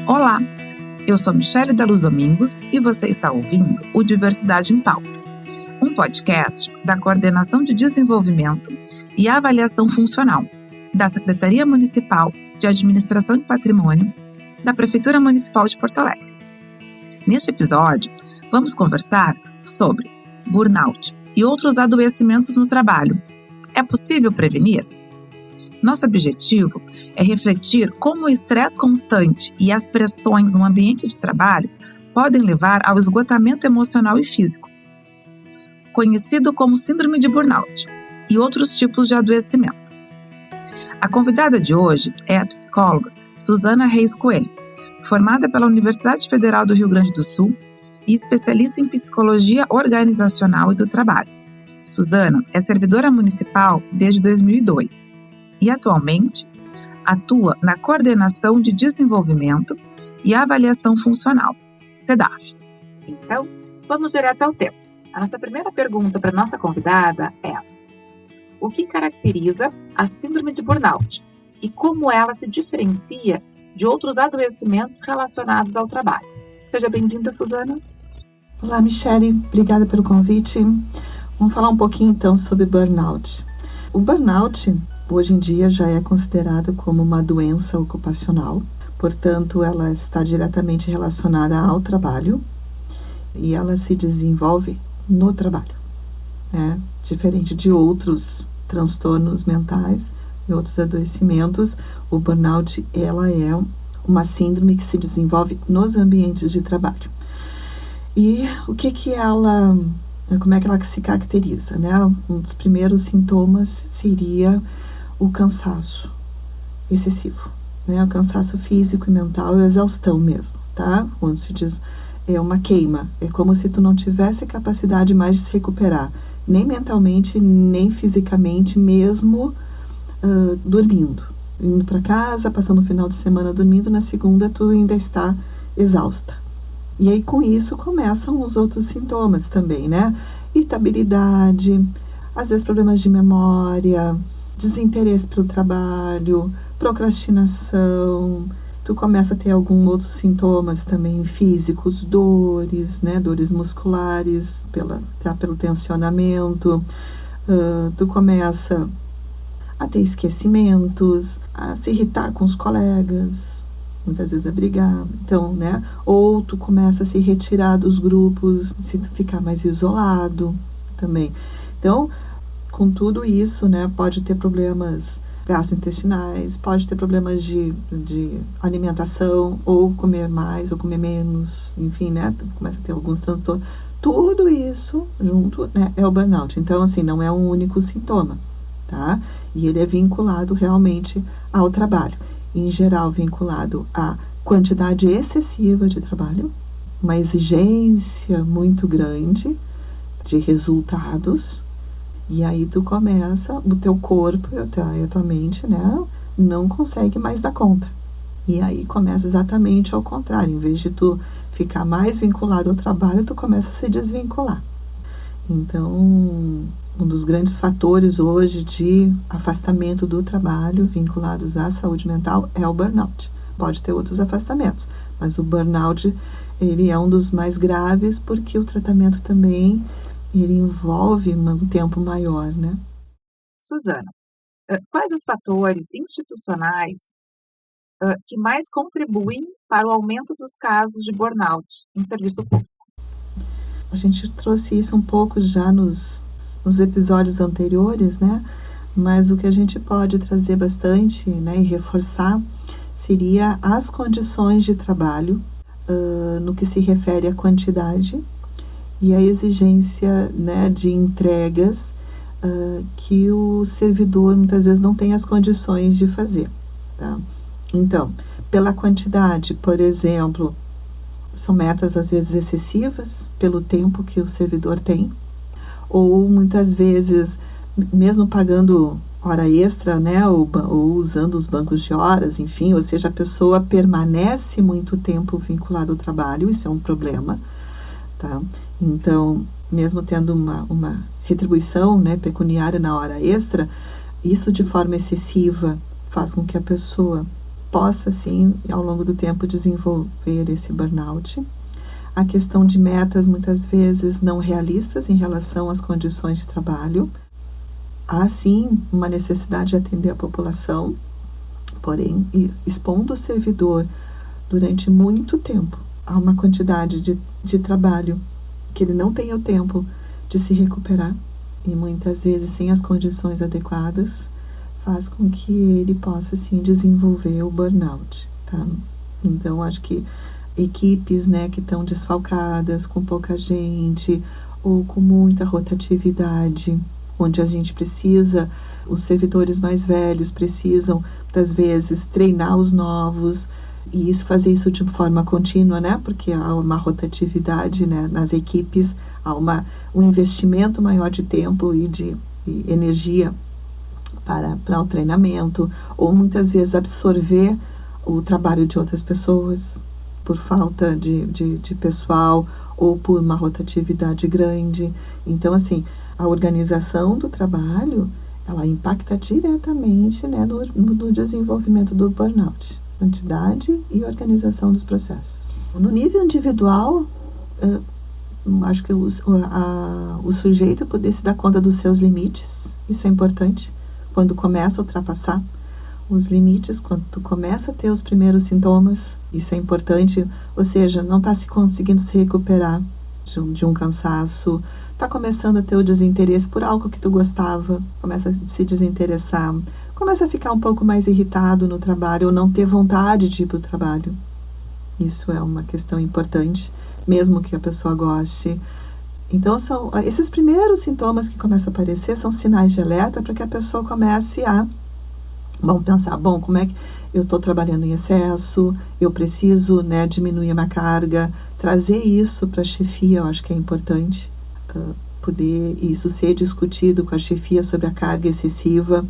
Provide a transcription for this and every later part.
Olá, eu sou Michele da Luz Domingos e você está ouvindo o Diversidade em Pauta, um podcast da Coordenação de Desenvolvimento e Avaliação Funcional da Secretaria Municipal de Administração e Patrimônio da Prefeitura Municipal de Porto Alegre. Neste episódio, vamos conversar sobre burnout e outros adoecimentos no trabalho. É possível prevenir? Nosso objetivo é refletir como o estresse constante e as pressões no ambiente de trabalho podem levar ao esgotamento emocional e físico, conhecido como síndrome de burnout, e outros tipos de adoecimento. A convidada de hoje é a psicóloga Suzana Reis Coelho, formada pela Universidade Federal do Rio Grande do Sul e especialista em psicologia organizacional e do trabalho. Suzana é servidora municipal desde 2002 e atualmente atua na Coordenação de Desenvolvimento e Avaliação Funcional, CEDAF. Então, vamos direto ao tema. A nossa primeira pergunta para a nossa convidada é: o que caracteriza a síndrome de burnout e como ela se diferencia de outros adoecimentos relacionados ao trabalho? Seja bem-vinda, Suzana. Olá, Michele. Obrigada pelo convite. Vamos falar um pouquinho, então, sobre burnout. O burnout, hoje em dia, já é considerada como uma doença ocupacional. Portanto, ela está diretamente relacionada ao trabalho e ela se desenvolve no trabalho. Diferente de outros transtornos mentais e outros adoecimentos, o burnout ela é uma síndrome que se desenvolve nos ambientes de trabalho. E como é que ela se caracteriza, né? Um dos primeiros sintomas seria o cansaço excessivo, né? O cansaço físico e mental, a exaustão mesmo, tá? Quando se diz é uma queima, é como se tu não tivesse capacidade mais de se recuperar, nem mentalmente, nem fisicamente, mesmo dormindo. Indo para casa, passando o final de semana dormindo, na segunda tu ainda está exausta. E aí com isso começam os outros sintomas também, né? Irritabilidade, às vezes problemas de memória, desinteresse pelo trabalho, procrastinação. Tu começa a ter alguns outros sintomas também físicos, dores, né? Dores musculares, pelo tensionamento. Tu começa a ter esquecimentos, a se irritar com os colegas, muitas vezes a brigar, então, né? Ou tu começa a se retirar dos grupos, se tu ficar mais isolado também. Então, com tudo isso, né, pode ter problemas gastrointestinais, pode ter problemas de alimentação, ou comer mais, ou comer menos, enfim, né? Começa a ter alguns transtornos. Tudo isso junto, né, é o burnout. Então, assim, não é um único sintoma, tá? E ele é vinculado realmente ao trabalho. Em geral, vinculado à quantidade excessiva de trabalho, uma exigência muito grande de resultados, e aí tu começa, o teu corpo e a tua mente, né, não consegue mais dar conta. E aí começa exatamente ao contrário, em vez de tu ficar mais vinculado ao trabalho, tu começa a se desvincular. Então, um dos grandes fatores hoje de afastamento do trabalho vinculados à saúde mental é o burnout. Pode ter outros afastamentos, mas o burnout ele é um dos mais graves porque o tratamento também ele envolve um tempo maior, né? Suzana, quais os fatores institucionais que mais contribuem para o aumento dos casos de burnout no serviço público? A gente trouxe isso um pouco já nos episódios anteriores, né? Mas o que a gente pode trazer bastante, né, e reforçar seria as condições de trabalho no que se refere à quantidade e a exigência, né, de entregas que o servidor muitas vezes não tem as condições de fazer, tá? Então, pela quantidade, por exemplo, são metas às vezes excessivas pelo tempo que o servidor tem, ou muitas vezes, mesmo pagando hora extra, né, ou usando os bancos de horas, enfim, ou seja, a pessoa permanece muito tempo vinculada ao trabalho, isso é um problema, tá? Então, mesmo tendo uma retribuição, né, pecuniária na hora extra, isso de forma excessiva faz com que a pessoa possa, sim, ao longo do tempo, desenvolver esse burnout. A questão de metas, muitas vezes, não realistas em relação às condições de trabalho. Há, sim, uma necessidade de atender a população, porém, expondo o servidor durante muito tempo a uma quantidade de trabalho que ele não tem o tempo de se recuperar, e muitas vezes sem as condições adequadas, faz com que ele possa, sim, desenvolver o burnout, tá? Então, acho que equipes, né, que estão desfalcadas, com pouca gente, ou com muita rotatividade, onde a gente precisa, os servidores mais velhos precisam, muitas vezes, treinar os novos, e fazer isso de forma contínua, né, porque há uma rotatividade, né, nas equipes, há um investimento maior de tempo e de energia para o treinamento, ou muitas vezes absorver o trabalho de outras pessoas, por falta de pessoal ou por uma rotatividade grande. Então, assim, a organização do trabalho, ela impacta diretamente, né, no desenvolvimento do burnout, quantidade e organização dos processos. No nível individual, acho que o sujeito poder se dar conta dos seus limites, isso é importante, quando começa a ultrapassar os limites, quando tu começa a ter os primeiros sintomas, isso é importante, ou seja, não está se conseguindo se recuperar de um cansaço, está começando a ter o desinteresse por algo que tu gostava, começa a se desinteressar, começa a ficar um pouco mais irritado no trabalho, ou não ter vontade de ir para o trabalho. Isso é uma questão importante, mesmo que a pessoa goste. Então, são esses primeiros sintomas que começam a aparecer, são sinais de alerta para que a pessoa comece a pensar, como é que eu estou trabalhando em excesso, eu preciso, né, diminuir a minha carga, trazer isso para a chefia, eu acho que é importante, poder isso ser discutido com a chefia sobre a carga excessiva,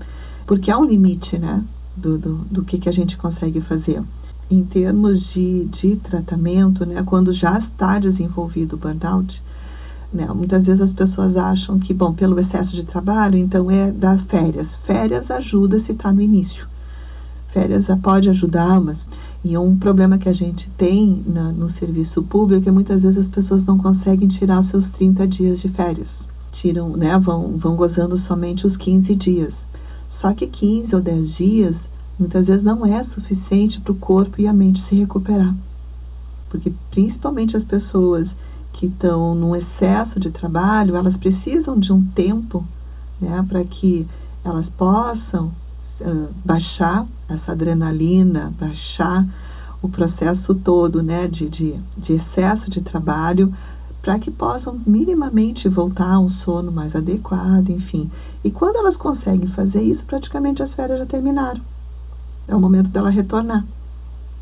porque há um limite, né, do que a gente consegue fazer. Em termos de tratamento, né, quando já está desenvolvido o burnout, né, muitas vezes as pessoas acham que, pelo excesso de trabalho, então é dar férias. Férias ajuda se está no início. Férias pode ajudar, e um problema que a gente tem no serviço público é que muitas vezes as pessoas não conseguem tirar os seus 30 dias de férias. Tiram, né, vão gozando somente os 15 dias. Só que 15 ou 10 dias, muitas vezes não é suficiente para o corpo e a mente se recuperar. Porque principalmente as pessoas que estão num excesso de trabalho, elas precisam de um tempo, né, para que elas possam baixar essa adrenalina, baixar o processo todo, né, de excesso de trabalho, para que possam minimamente voltar a um sono mais adequado, enfim. E quando elas conseguem fazer isso, praticamente as férias já terminaram. É o momento dela retornar.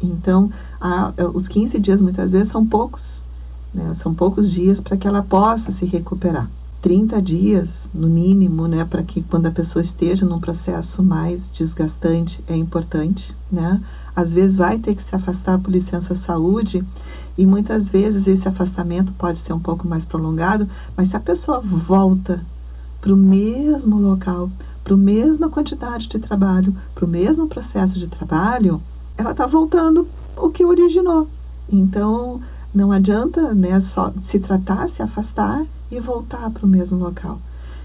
Então, os 15 dias muitas vezes são poucos, né? São poucos dias para que ela possa se recuperar. 30 dias, no mínimo, né, para que quando a pessoa esteja num processo mais desgastante, é importante, né? Às vezes vai ter que se afastar por licença saúde, e muitas vezes esse afastamento pode ser um pouco mais prolongado, mas se a pessoa volta para o mesmo local, para a mesma quantidade de trabalho, para o mesmo processo de trabalho, ela está voltando o que originou. Então, não adianta, né, só se tratar, se afastar e voltar para o mesmo local.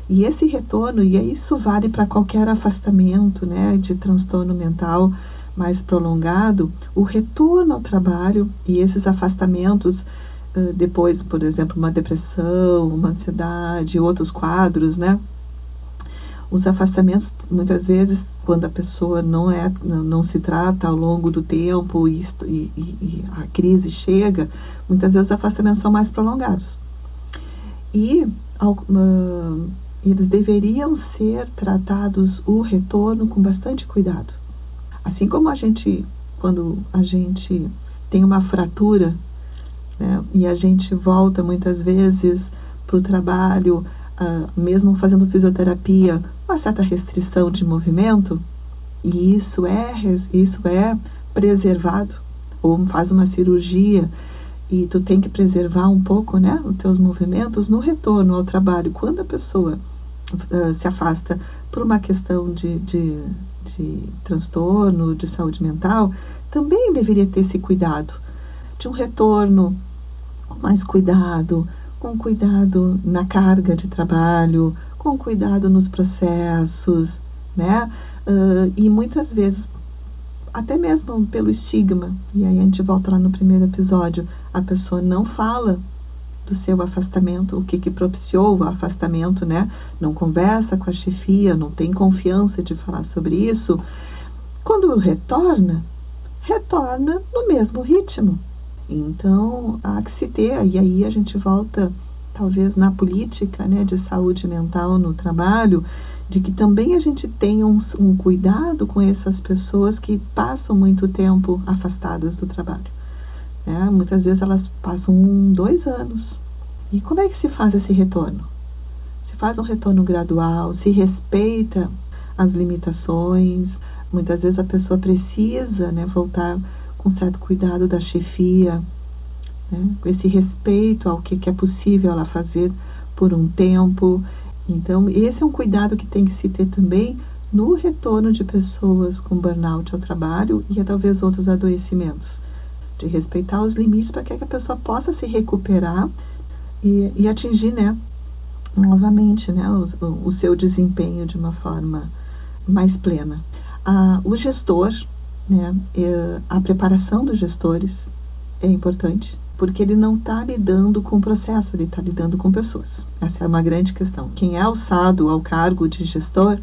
E esse retorno, e isso vale para qualquer afastamento, né, de transtorno mental mais prolongado, o retorno ao trabalho e esses afastamentos, depois, por exemplo, uma depressão, uma ansiedade, outros quadros, né? Os afastamentos, muitas vezes, quando a pessoa não se trata ao longo do tempo e a crise chega, muitas vezes os afastamentos são mais prolongados. E eles deveriam ser tratados, o retorno, com bastante cuidado. Assim como quando a gente tem uma fratura, né, e a gente volta muitas vezes para o trabalho, mesmo fazendo fisioterapia, uma certa restrição de movimento, e isso é preservado, ou faz uma cirurgia e tu tem que preservar um pouco, né, os teus movimentos no retorno ao trabalho. Quando a pessoa se afasta por uma questão de de transtorno de saúde mental também deveria ter esse cuidado, de um retorno com mais cuidado, com cuidado na carga de trabalho, com cuidado nos processos, né? E muitas vezes, até mesmo pelo estigma, e aí a gente volta lá no primeiro episódio, a pessoa não fala do seu afastamento, o que propiciou o afastamento, né? Não conversa com a chefia, não tem confiança de falar sobre isso. Quando retorna no mesmo ritmo. Então, há que se ter, e aí a gente volta, talvez, na política, né, de saúde mental no trabalho, de que também a gente tenha um cuidado com essas pessoas que passam muito tempo afastadas do trabalho. Muitas vezes elas passam 1, 2 anos. E como é que se faz esse retorno? Se faz um retorno gradual, se respeita as limitações. Muitas vezes a pessoa precisa, né, voltar com certo cuidado da chefia, né, com esse respeito ao que é possível ela fazer por um tempo. Então, esse é um cuidado que tem que se ter também no retorno de pessoas com burnout ao trabalho e talvez outros adoecimentos. De respeitar os limites para que a pessoa possa se recuperar e atingir, né, novamente, né, o seu desempenho de uma forma mais plena. O gestor, né, a preparação dos gestores é importante, porque ele não está lidando com o processo, ele está lidando com pessoas. Essa é uma grande questão. Quem é alçado ao cargo de gestor,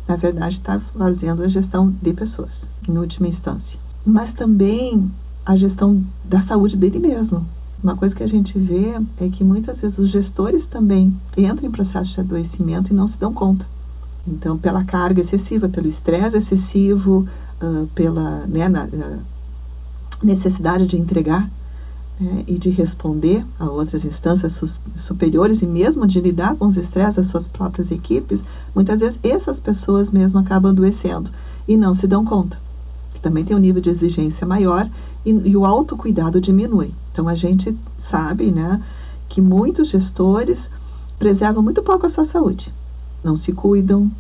na verdade, está fazendo a gestão de pessoas, em última instância. Mas também a gestão da saúde dele mesmo. Uma coisa que a gente vê é que muitas vezes os gestores também entram em processo de adoecimento e não se dão conta. Então, pela carga excessiva, pelo estresse excessivo, pela necessidade de entregar, né, e de responder a outras instâncias superiores e mesmo de lidar com os estresses das suas próprias equipes, muitas vezes essas pessoas mesmo acabam adoecendo e não se dão conta. Também tem um nível de exigência maior e o autocuidado diminui. Então, a gente sabe, né, que muitos gestores preservam muito pouco a sua saúde. Não se cuidam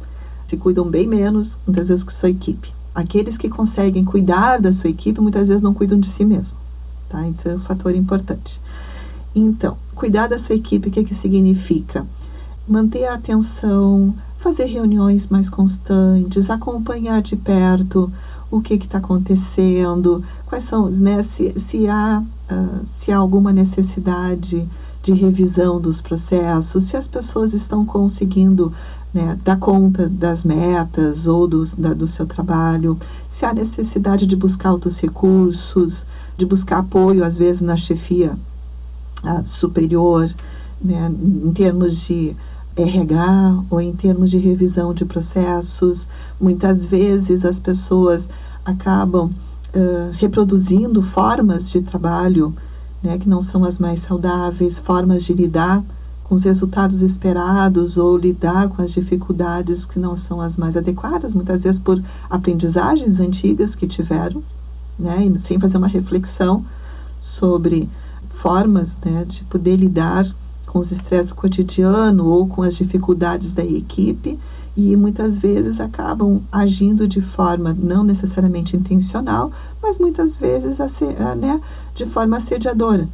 bem menos, muitas vezes, com a sua equipe. Aqueles que conseguem cuidar da sua equipe, muitas vezes não cuidam de si mesmo. Tá? Isso é um fator importante. Então, cuidar da sua equipe, o que significa? Manter a atenção, fazer reuniões mais constantes, acompanhar de perto o que está acontecendo, quais são, né, se há alguma necessidade de revisão dos processos, se as pessoas estão conseguindo, né, dar conta das metas ou do seu trabalho, se há necessidade de buscar outros recursos, de buscar apoio, às vezes, na chefia superior, né, em termos de RH ou em termos de revisão de processos. Muitas vezes as pessoas acabam reproduzindo formas de trabalho, né, que não são as mais saudáveis, formas de lidar com os resultados esperados ou lidar com as dificuldades que não são as mais adequadas, muitas vezes por aprendizagens antigas que tiveram, né, e sem fazer uma reflexão sobre formas, né, de poder lidar com os estresses do cotidiano ou com as dificuldades da equipe, e muitas vezes acabam agindo de forma não necessariamente intencional, mas muitas vezes né, de forma assediadora,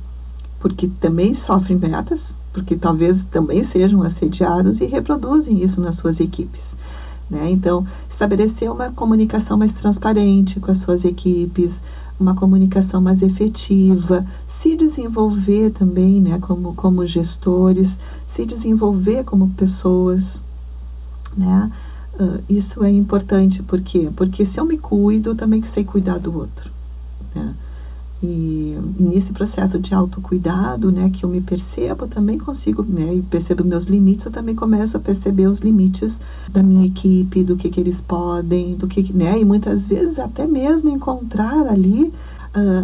porque também sofrem metas, porque talvez também sejam assediados e reproduzem isso nas suas equipes. Né? Então, estabelecer uma comunicação mais transparente com as suas equipes, uma comunicação mais efetiva, se desenvolver também, né, como gestores, se desenvolver como pessoas, né? Isso é importante, por quê? Porque se eu me cuido, eu também sei cuidar do outro, né? E nesse processo de autocuidado, né, que eu me percebo, também consigo, né, e percebo meus limites, eu também começo a perceber os limites da minha equipe, do que eles podem, né, e muitas vezes até mesmo encontrar ali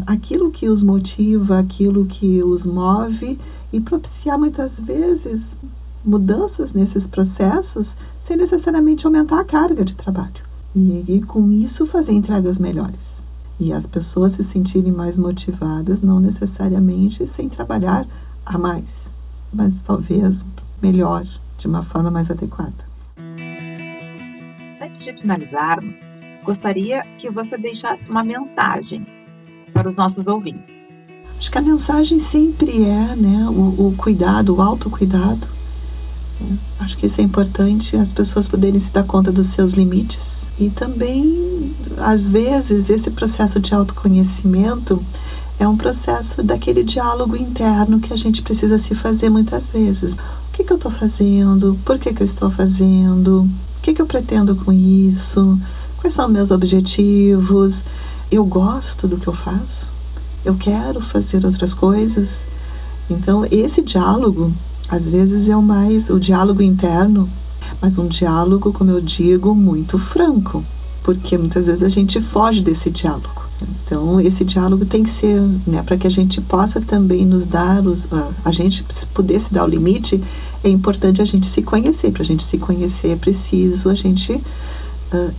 aquilo que os motiva, aquilo que os move, e propiciar muitas vezes mudanças nesses processos sem necessariamente aumentar a carga de trabalho. E com isso fazer entregas melhores. E as pessoas se sentirem mais motivadas, não necessariamente sem trabalhar a mais, mas talvez melhor, de uma forma mais adequada. Antes de finalizarmos, gostaria que você deixasse uma mensagem para os nossos ouvintes. Acho que a mensagem sempre é, né, o cuidado, o autocuidado. Acho que isso é importante, as pessoas poderem se dar conta dos seus limites. E também, às vezes, esse processo de autoconhecimento é um processo daquele diálogo interno que a gente precisa se fazer muitas vezes. O que eu estou fazendo? Por que eu estou fazendo? O que eu pretendo com isso? Quais são meus objetivos? Eu gosto do que eu faço? Eu quero fazer outras coisas? Então, esse diálogo, às vezes, é o diálogo interno, mas um diálogo, como eu digo, muito franco, porque muitas vezes a gente foge desse diálogo. Então, esse diálogo tem que ser, né, para que a gente possa também nos dar, a gente poder se dar o limite, é importante a gente se conhecer. Para a gente se conhecer é preciso a gente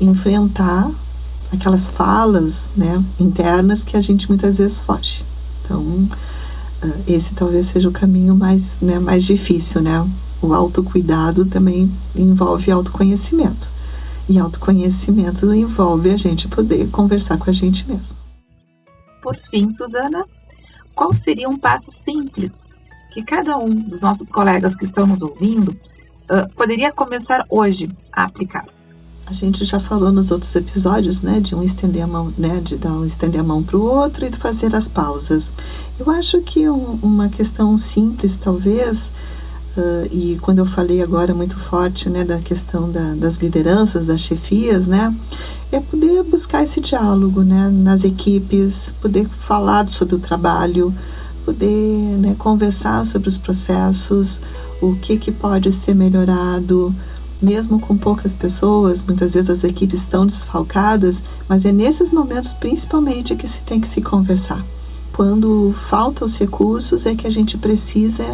enfrentar aquelas falas, né, internas que a gente muitas vezes foge. Então, esse talvez seja o caminho mais difícil, né? O autocuidado também envolve autoconhecimento. E autoconhecimento envolve a gente poder conversar com a gente mesmo. Por fim, Suzana, qual seria um passo simples que cada um dos nossos colegas que estão nos ouvindo poderia começar hoje a aplicar? A gente já falou nos outros episódios, né, de estender a mão, né, de estender a mão para o outro e de fazer as pausas. Eu acho que uma questão simples, talvez, e quando eu falei agora muito forte, né, da questão das lideranças, das chefias, né, é poder buscar esse diálogo, né, nas equipes, poder falar sobre o trabalho, poder, né, conversar sobre os processos, o que pode ser melhorado. Mesmo com poucas pessoas, muitas vezes as equipes estão desfalcadas, mas é nesses momentos principalmente que se tem que se conversar. Quando faltam os recursos é que a gente precisa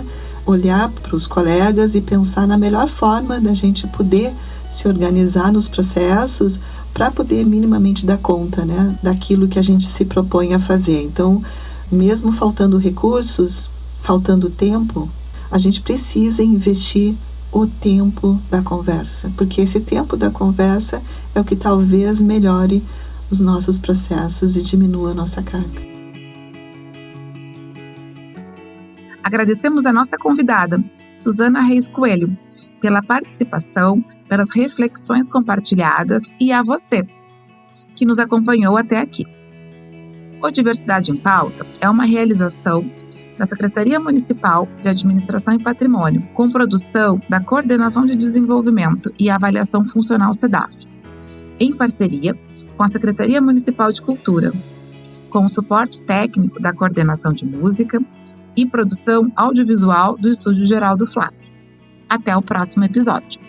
olhar para os colegas e pensar na melhor forma da gente poder se organizar nos processos para poder minimamente dar conta, né, daquilo que a gente se propõe a fazer. Então, mesmo faltando recursos, faltando tempo, a gente precisa investir o tempo da conversa, porque esse tempo da conversa é o que talvez melhore os nossos processos e diminua a nossa carga. Agradecemos a nossa convidada, Suzana Reis Coelho, pela participação, pelas reflexões compartilhadas e a você, que nos acompanhou até aqui. O Diversidade em Pauta é uma realização da Secretaria Municipal de Administração e Patrimônio, com produção da Coordenação de Desenvolvimento e Avaliação Funcional SEDAF, em parceria com a Secretaria Municipal de Cultura, com o suporte técnico da Coordenação de Música e produção audiovisual do Estúdio Geral do FLAC. Até o próximo episódio.